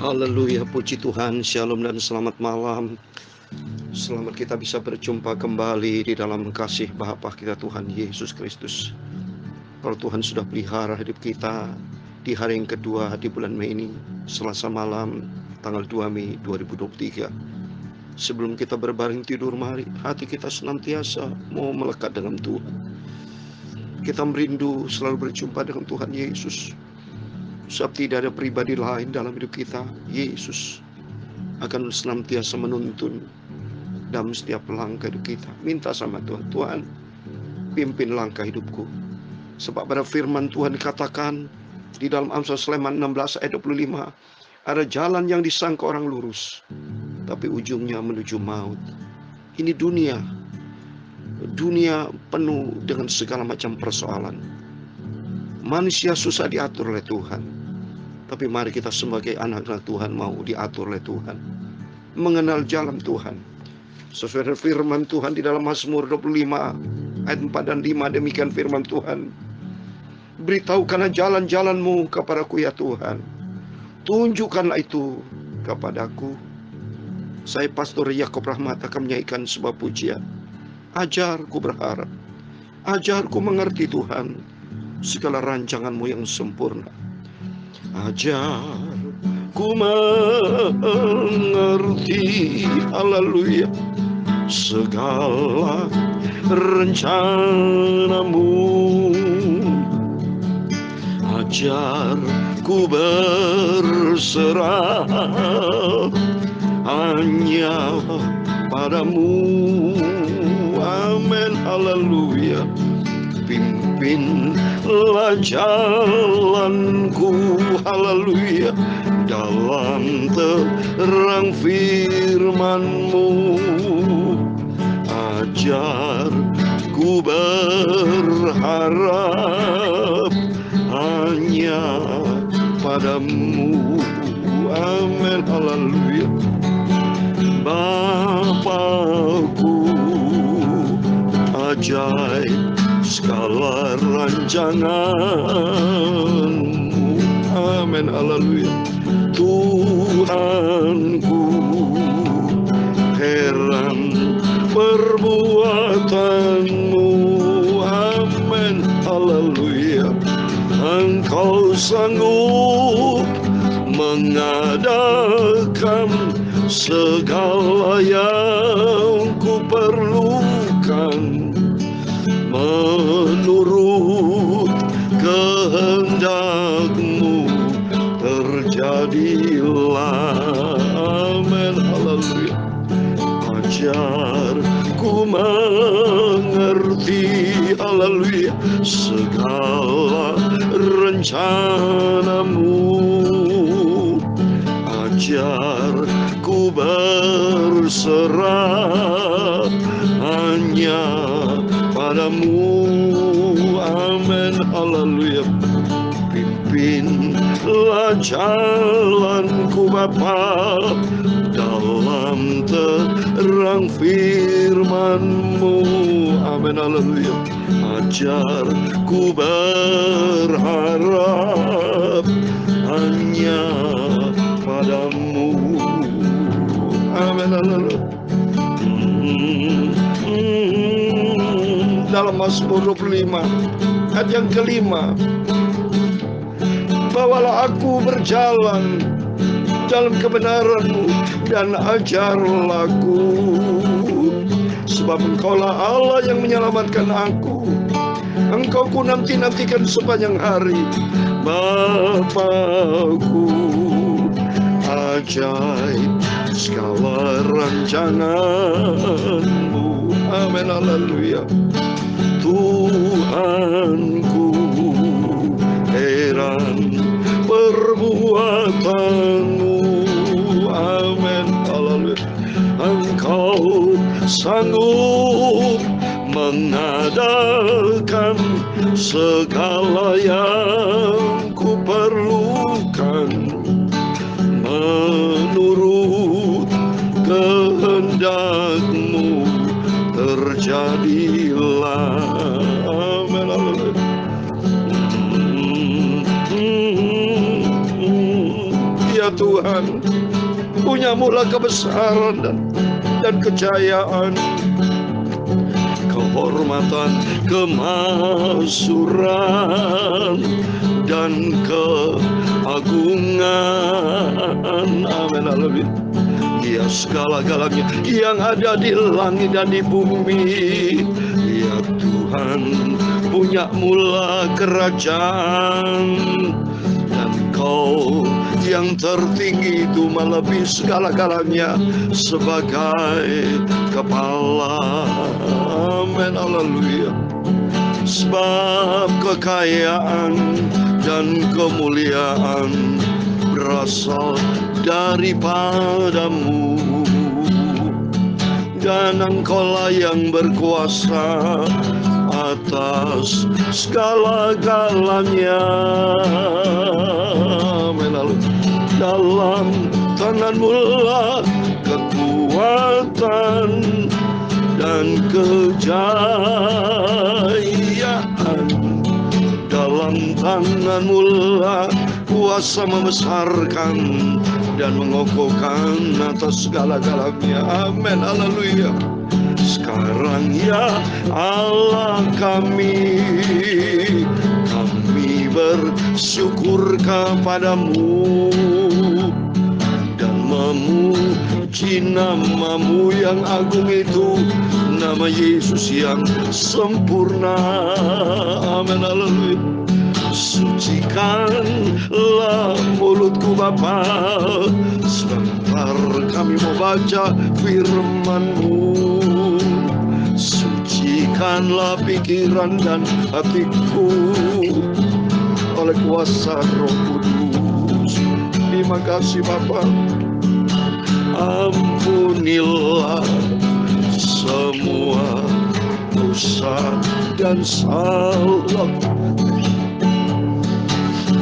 Haleluya, puji Tuhan, shalom dan selamat malam. Selamat kita bisa berjumpa kembali di dalam kasih Bapa kita Tuhan Yesus Kristus. Kalau Tuhan sudah pelihara hidup kita di hari yang kedua di bulan Mei ini, Selasa malam tanggal 2 Mei 2023. Sebelum kita berbaring tidur, mari hati kita senantiasa mau melekat dengan Tuhan. Kita merindu selalu berjumpa dengan Tuhan Yesus. Sebab tidak ada pribadi lain dalam hidup kita. Yesus akan senantiasa menuntun dalam setiap langkah hidup kita. Minta sama Tuhan, Tuhan pimpin langkah hidupku. Sebab pada firman Tuhan dikatakan di dalam Amsal Sulaiman 16 ayat 25, ada jalan yang disangka orang lurus, tapi ujungnya menuju maut. Ini dunia penuh dengan segala macam persoalan. Manusia susah diatur oleh Tuhan, tapi mari kita sebagai anak-anak Tuhan mau diatur oleh Tuhan, mengenal jalan Tuhan. Sesuai dengan firman Tuhan di dalam Mazmur 25 ayat 4 dan 5, demikian firman Tuhan. Beritahukanlah jalan-jalanmu kepadaku ya Tuhan, tunjukkanlah itu kepadaku. Saya Pastor Yakob Rahmat akan menyanyikan sebuah pujian. Ajarku berharap, ajarku mengerti Tuhan, segala rancanganmu yang sempurna. Ajarku mengerti, haleluya, segala rencanamu. Ajarku berserah hanya padamu. Amin, haleluya. Pimpinlah jalanku, haleluya, dalam terang firman-Mu. Ajarku berharap hanya padamu. Amin, haleluya. Bapakku, ajaib segala rancangan-Mu. Amin, haleluya. Tuhanku, heran perbuatan-Mu. Amin, haleluya. Engkau sanggup mengadakan segala yang ku perlukan, menurut kehendak-Mu terjadilah. Amin, haleluya. Ajarku mengerti, haleluya, segala rencana-Mu. Ajarku berserah hanya padamu. Amin, haleluya. Pimpinlah jalanku Bapa, dalam terang firman-Mu. Amin, haleluya. Ajarku berharap hanya padamu. Amin, haleluya. Dalam Mazmur 25 ayat yang kelima, bawalah aku berjalan dalam kebenaran-Mu dan ajarlah aku, sebab Engkaulah Allah yang menyelamatkan aku. Engkau ku nanti-nantikan sepanjang hari. Bapakku, ajaib segala rancangan-Mu. Amin, haleluya. Tuhanku, heran perbuatan-Mu. Amin, haleluya. Engkau sanggup mengadakan segala yang ku perlukan, menurut kehendak-Mu terjadilah. Amin, haleluya. ya Tuhan. Punyamulah kebesaran dan kejayaan, kehormatan, kemasyuran, dan keagungan. Amin. Haleluya. Ya segala-galanya yang ada di langit dan di bumi, ya Tuhan, punya mula kerajaan, dan Kau yang tertinggi itu melebihi segala-galanya sebagai kepala. Amin. Haleluya. Sebab kekayaan dan kemuliaan berasal daripadamu, dan Engkaulah yang berkuasa atas segala-galanya. Dalam tangan-Mu lah kekuatan dan kejayaan, dalam tangan-Mu lah kuasa membesarkan dan mengokohkan atas segala-galanya. Amin. Haleluya. Sekarang ya Allah kami bersyukur kepadamu dan memuji nama-Mu yang agung itu, nama Yesus yang sempurna. Amin. Haleluya. Sucikanlah mulutku Bapa, sebentar kami mau baca firman-Mu. Sucikanlah pikiran dan hatiku oleh kuasa Roh Kudus. Terima kasih Bapa. Ampunilah semua dosa dan salah,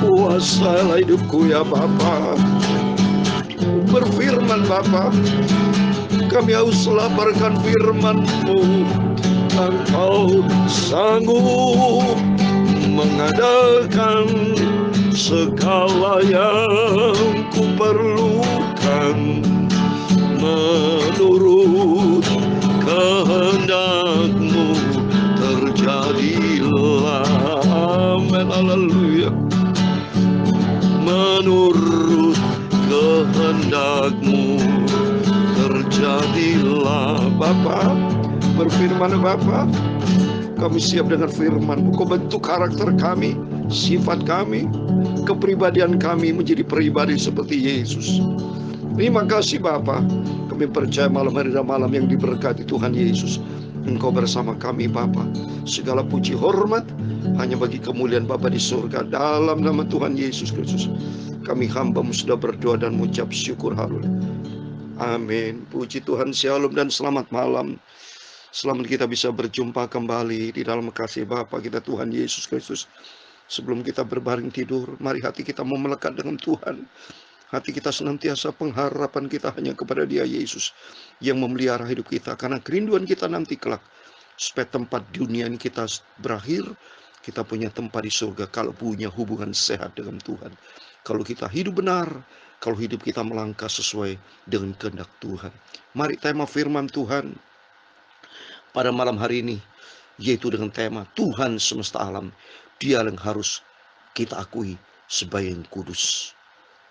kuasailah hidupku ya Bapa. Berfirman Bapa, kami harus labarkan firman-Mu. Engkau sanggup mengadakan segala yang kuperlukan menurut kehendak-Mu terjadilah. Amin. Haleluya. Menurut kehendak-Mu terjadilah. Bapa, berfirman Bapa, kami siap dengan firman-Mu. Kau bentuk karakter kami, sifat kami, kepribadian kami menjadi pribadi seperti Yesus. Terima kasih Bapa. Kami percaya malam hari dan malam yang diberkati Tuhan Yesus, Engkau bersama kami Bapa. Segala puji hormat hanya bagi kemuliaan Bapa di surga. Dalam nama Tuhan Yesus Kristus, kami hamba-Mu sudah berdoa dan mengucap syukur. Haleluya. Amin. Puji Tuhan. Shalom dan selamat malam. Selamat kita bisa berjumpa kembali di dalam kasih Bapa kita Tuhan Yesus Kristus. Sebelum kita berbaring tidur, mari hati kita mau melekat dengan Tuhan. Hati kita senantiasa pengharapan kita hanya kepada Dia Yesus yang memelihara hidup kita. Karena kerinduan kita nanti kelak, supaya tempat dunia ini kita berakhir, kita punya tempat di surga kalau punya hubungan sehat dengan Tuhan. Kalau kita hidup benar, kalau hidup kita melangkah sesuai dengan kehendak Tuhan. Mari tema firman Tuhan pada malam hari ini, yaitu dengan tema Tuhan semesta alam, Dia yang harus kita akui sebagai yang kudus,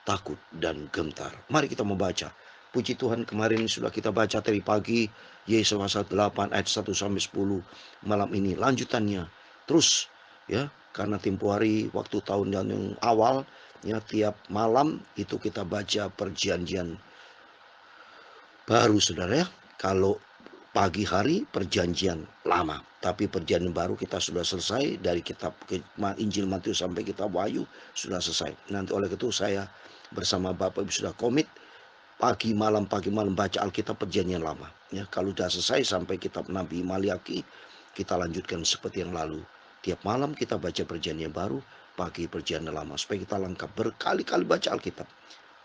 takut dan gentar. Mari kita membaca. Puji Tuhan, kemarin sudah kita baca dari pagi Yesaya pasal 8 ayat 1 sampai 10. Malam ini lanjutannya terus ya, karena tempo hari waktu tahun yang awal ya, tiap malam itu kita baca perjanjian baru saudara ya. Kalau pagi hari perjanjian lama, tapi perjanjian baru kita sudah selesai dari kitab Injil Matius sampai kitab Wahyu sudah selesai. Nanti oleh itu saya bersama Bapak Ibu sudah komit pagi malam baca Alkitab perjanjian lama ya. Kalau sudah selesai sampai kitab Nabi Maliaki, kita lanjutkan seperti yang lalu. Tiap malam kita baca perjanjian baru, pagi perjanjian lama, supaya kita lengkap berkali-kali baca Alkitab.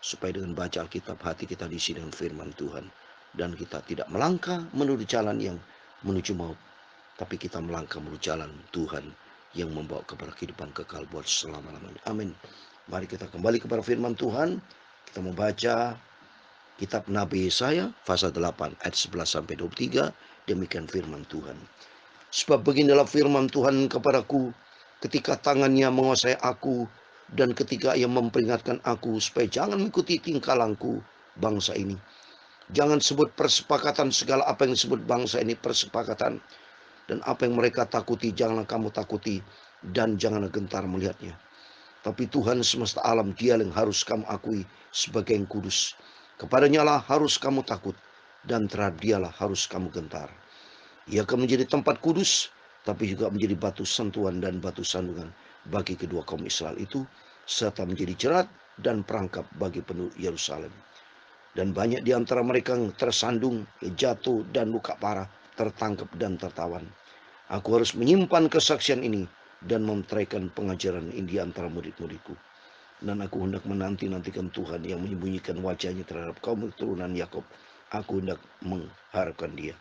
Supaya dengan baca Alkitab hati kita diisi dengan firman Tuhan, dan kita tidak melangkah menuju jalan yang menuju maut, tapi kita melangkah menuju jalan Tuhan yang membawa kepada kehidupan kekal buat selama-lamanya. Amin. Mari kita kembali kepada firman Tuhan. Kita membaca kitab Nabi Yesaya pasal 8 ayat 11 sampai 23. Demikian firman Tuhan. Sebab beginilah firman Tuhan kepadaku, ketika tangannya menguasai aku, dan ketika ia memperingatkan aku supaya jangan mengikuti tingkah laku bangsa ini. Jangan sebut persepakatan, segala apa yang disebut bangsa ini persepakatan. Dan apa yang mereka takuti, janganlah kamu takuti, dan janganlah gentar melihatnya. Tapi Tuhan semesta alam, Dia yang harus kamu akui sebagai yang kudus. Kepadanya lah harus kamu takut, dan terhadap Dialah harus kamu gentar. Ia akan menjadi tempat kudus, tapi juga menjadi batu sentuhan dan batu sandungan bagi kedua kaum Israel itu, serta menjadi jerat dan perangkap bagi penduduk Yerusalem. Dan banyak di antara mereka yang tersandung, jatuh dan luka parah, tertangkap dan tertawan. Aku harus menyimpan kesaksian ini dan memeteraikan pengajaran ini di antara murid-muridku. Dan aku hendak menanti-nantikan Tuhan yang menyembunyikan wajahnya terhadap kaum keturunan Yakub. Aku hendak mengharapkan Dia.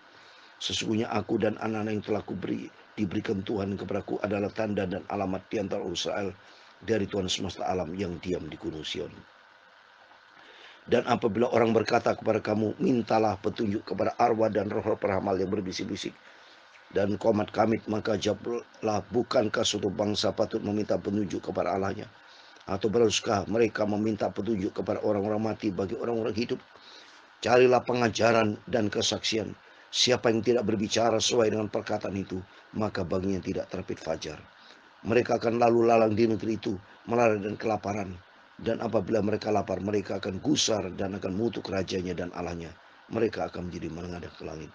Sesungguhnya aku dan anak-anak yang telah diberikan Tuhan kepadaku adalah tanda dan alamat di antara Israel dari Tuhan semesta alam yang diam di Gunung Sion. Dan apabila orang berkata kepada kamu, mintalah petunjuk kepada arwah dan roh peramal yang berbisik-bisik dan komat kamit, maka jawablah, bukankah suatu bangsa patut meminta petunjuk kepada Allahnya? Atau beruskah mereka meminta petunjuk kepada orang-orang mati bagi orang-orang hidup? Carilah pengajaran dan kesaksian. Siapa yang tidak berbicara sesuai dengan perkataan itu, maka baginya tidak terbit fajar. Mereka akan lalu lalang di negeri itu, melarat dan kelaparan. Dan apabila mereka lapar, mereka akan gusar dan akan mengutuk rajanya dan Allahnya. Mereka akan menjadi menengadah ke langit.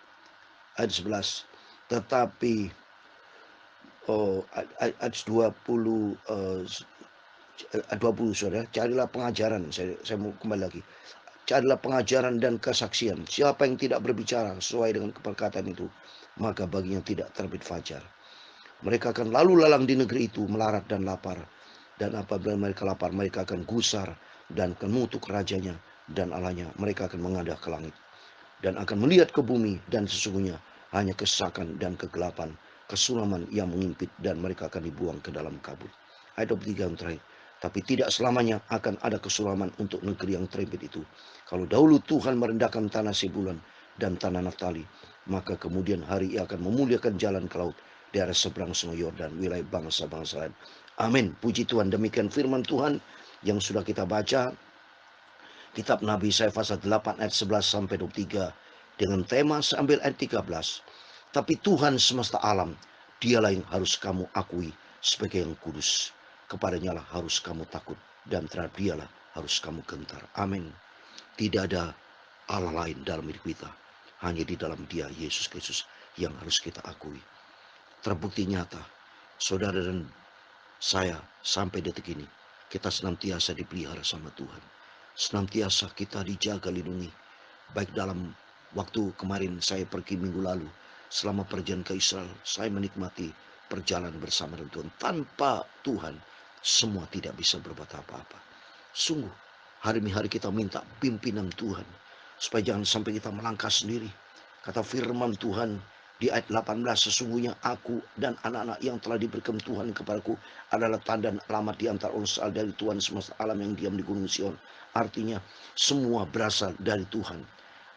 Ayat 11. Tetapi ayat 20, 20 saudara, carilah pengajaran. Saya mau kembali lagi. Carilah pengajaran dan kesaksian. Siapa yang tidak berbicara sesuai dengan perkataan itu, maka baginya tidak terbit fajar. Mereka akan lalu lalang di negeri itu, melarat dan lapar. Dan apabila mereka lapar, mereka akan gusar dan akan mengutuk rajanya dan Allahnya. Mereka akan mengadah ke langit dan akan melihat ke bumi, dan sesungguhnya hanya kesesakan dan kegelapan, kesulaman yang mengimpit, dan mereka akan dibuang ke dalam kabut. Ayat 23 yang terakhir. Tapi tidak selamanya akan ada kesulaman untuk negeri yang terimpit itu. Kalau dahulu Tuhan merendahkan tanah Sebulan dan tanah Naftali, maka kemudian hari ia akan memuliakan jalan ke laut, daerah seberang sungai Yordan, wilayah bangsa-bangsa lain. Amin. Puji Tuhan. Demikian firman Tuhan yang sudah kita baca. Kitab Nabi Yesaya pasal 8 ayat 11 sampai 23 dengan tema sambil ayat 13. Tapi Tuhan semesta alam, Dialah yang harus kamu akui sebagai yang kudus. Kepadanya lah harus kamu takut, dan terhadap Dialah harus kamu gentar. Amin. Tidak ada Allah lain dalam hidup kita. Hanya di dalam Dia, Yesus Kristus, yang harus kita akui. Terbukti nyata, saudara dan saya sampai detik ini, kita senantiasa dipelihara sama Tuhan. Senantiasa kita dijaga, lindungi. Baik dalam waktu kemarin saya pergi minggu lalu, selama perjalanan ke Israel, saya menikmati perjalanan bersama dengan Tuhan. Tanpa Tuhan, semua tidak bisa berbuat apa-apa. Sungguh, hari demi hari kita minta pimpinan Tuhan, supaya jangan sampai kita melangkah sendiri. Kata firman Tuhan di ayat 18, sesungguhnya aku dan anak-anak yang telah diberikan Tuhan kepadaku adalah tanda dan alamat di antara Israel dari Tuhan semesta alam yang diam di Gunung Sion. Artinya semua berasal dari Tuhan.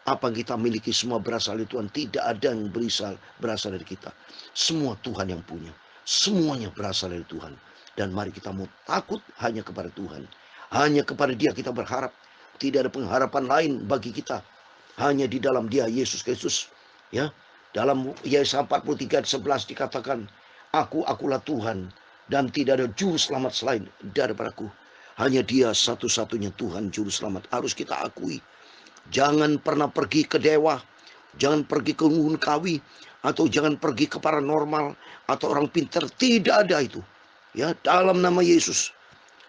Apa yang kita miliki semua berasal dari Tuhan. Tidak ada yang berasal dari kita. Semua Tuhan yang punya. Semuanya berasal dari Tuhan. Dan mari kita mau takut hanya kepada Tuhan. Hanya kepada Dia kita berharap. Tidak ada pengharapan lain bagi kita. Hanya di dalam Dia, Yesus Kristus. Ya, dalam Yesaya 43 ayat 11 dikatakan, akulah Tuhan, dan tidak ada juru selamat selain daripadaku. Hanya Dia satu-satunya Tuhan juru selamat. Harus kita akui. Jangan pernah pergi ke dewa, jangan pergi ke Gunung Kawi, atau jangan pergi ke paranormal atau orang pintar. Tidak ada itu. Ya, dalam nama Yesus,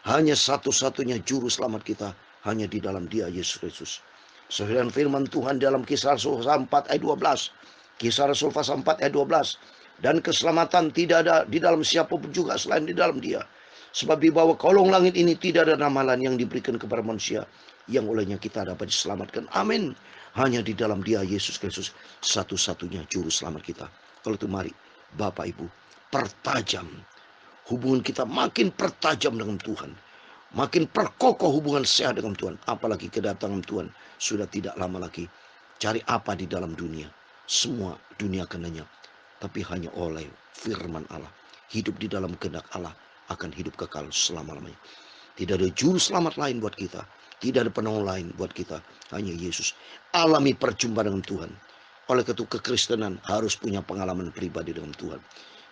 hanya satu-satunya juru selamat kita, hanya di dalam Dia, Yesus Kristus. Sesuai firman Tuhan dalam Kisah Rasul 4 ayat 12. Kisah Rasul pasal 4 ayat 12. Dan keselamatan tidak ada di dalam siapapun juga selain di dalam Dia. Sebab di bawah kolong langit ini tidak ada nama lain yang diberikan kepada manusia yang olehnya kita dapat diselamatkan. Amin. Hanya di dalam Dia, Yesus Kristus, satu-satunya juru selamat kita. Kalau itu mari Bapak Ibu, pertajam hubungan kita, makin pertajam dengan Tuhan. Makin perkokoh hubungan sehat dengan Tuhan. Apalagi kedatangan Tuhan sudah tidak lama lagi. Cari apa di dalam dunia? Semua dunia akan lenyap. Tapi hanya oleh firman Allah. Hidup di dalam kehendak Allah akan hidup kekal selama-lamanya. Tidak ada juru selamat lain buat kita. Tidak ada penolong lain buat kita. Hanya Yesus. Alami perjumpaan dengan Tuhan. Oleh itu kekristenan harus punya pengalaman pribadi dengan Tuhan.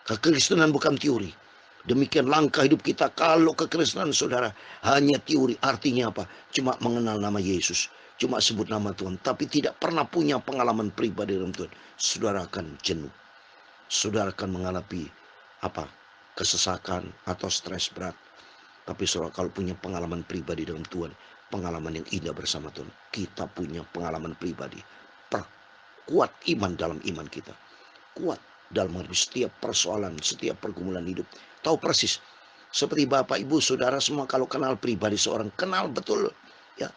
Kekristenan bukan teori. Demikian langkah hidup kita. Kalau kekristenan saudara hanya teori, artinya apa? Cuma mengenal nama Yesus, cuma sebut nama Tuhan, tapi tidak pernah punya pengalaman pribadi dengan Tuhan. Saudara akan jenuh. Saudara akan mengalami apa? Kesesakan atau stres berat. Tapi saudara kalau punya pengalaman pribadi dengan Tuhan, pengalaman yang indah bersama Tuhan, kita punya pengalaman pribadi. Kuat iman dalam iman kita. Kuat dalam menghadapi setiap persoalan, setiap pergumulan hidup. Tahu persis. Seperti Bapak, Ibu, Saudara semua kalau kenal pribadi seorang, kenal betul. Ya,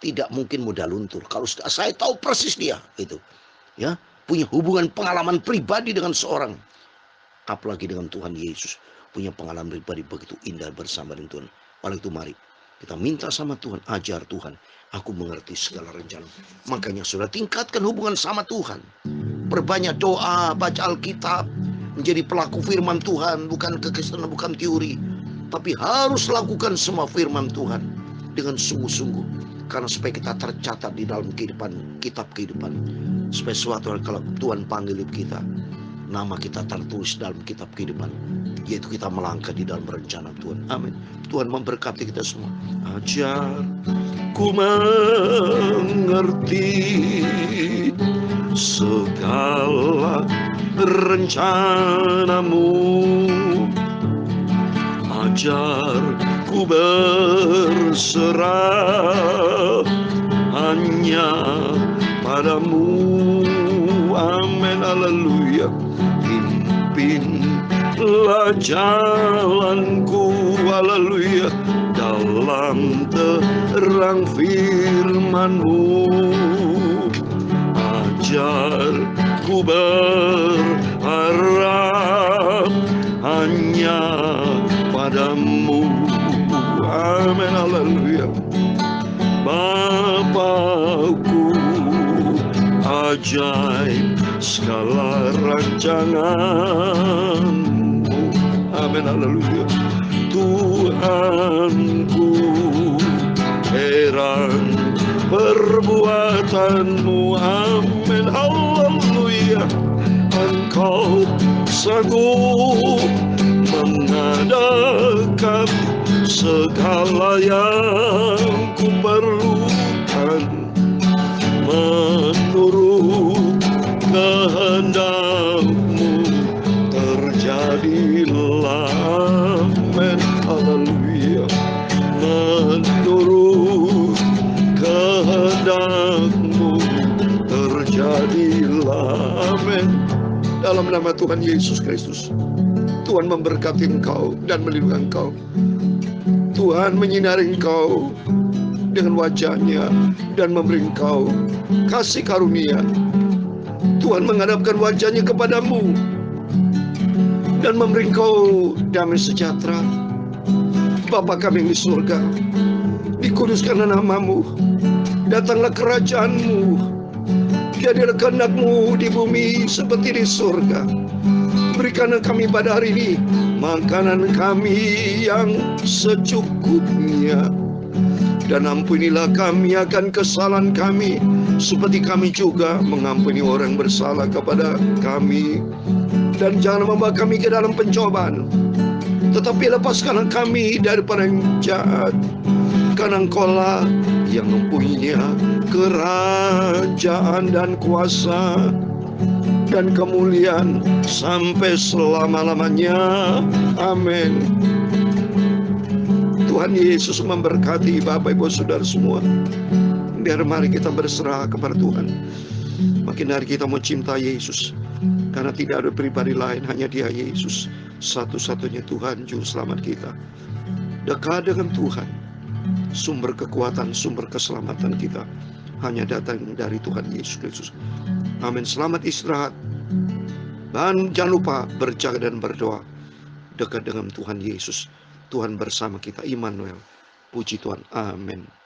tidak mungkin mudah luntur. Kalau saya tahu persis dia, itu. Ya, punya hubungan pengalaman pribadi dengan seorang. Apalagi dengan Tuhan Yesus. Punya pengalaman pribadi begitu indah bersama dengan Tuhan. Oleh itu mari kita minta sama Tuhan, ajar Tuhan. Aku mengerti segala rencana. Makanya sudah tingkatkan hubungan sama Tuhan. Perbanyak doa, baca Alkitab, menjadi pelaku firman Tuhan, bukan kekristenan, bukan teori, tapi harus lakukan semua firman Tuhan dengan sungguh-sungguh, karena supaya kita tercatat di dalam kehidupan, kitab kehidupan, supaya suatu hari kalau Tuhan panggil kita, nama kita tertulis dalam kitab kehidupan, yaitu kita melangkah di dalam rencana Tuhan. Amin. Tuhan memberkati kita semua. Ajar ku mengerti segala rencanamu, ajar ku berserah hanya padamu. Amin, haleluya. Pimpinlah jalanku, haleluya, dalam terang firman-Mu. Ajar ku berharap hanya padamu. Amin, haleluya. Bapakku, ajaib segala rancangan-Mu. Amin, haleluya. Tuhanku, heran perbuatan-Mu. Amin, haleluya. Engkau sanggup mengadakan segala yang ku perlukan menurut kehendak-Mu. Terjadilah, amin, haleluya, menurut kehendak-Mu. Terjadilah, amin. Dalam nama Tuhan Yesus Kristus, Tuhan memberkati engkau dan melindungi engkau. Tuhan menyinari engkau dengan wajah-Nya dan memberi engkau kasih karunia. Tuhan menghadapkan wajah-Nya kepadamu dan memberi engkau damai sejahtera. Bapa kami yang di surga, dikuduskanlah nama-Mu, datanglah kerajaan-Mu, jadilah kehendak-Mu di bumi seperti di surga. Berikanlah kami pada hari ini makanan kami yang secukupnya, dan ampunilah kami akan kesalahan kami, seperti kami juga mengampuni orang bersalah kepada kami. Dan jangan membawa kami ke dalam pencobaan, tetapi lepaskanlah kami daripada yang jahat, karena Engkau-lah yang mempunyai kerajaan dan kuasa dan kemuliaan sampai selama-lamanya. Amin. Tuhan Yesus memberkati Bapak Ibu Saudara semua. Biar mari kita berserah kepada Tuhan. Makin hari kita mau cinta Yesus, karena tidak ada pribadi lain, hanya Dia Yesus, satu-satunya Tuhan Juru Selamat kita. Dekat dengan Tuhan, sumber kekuatan, sumber keselamatan kita hanya datang dari Tuhan Yesus Kristus. Amin. Selamat istirahat. Dan jangan lupa berjaga dan berdoa dekat dengan Tuhan Yesus. Tuhan bersama kita, Immanuel, Puji Tuhan. Amin.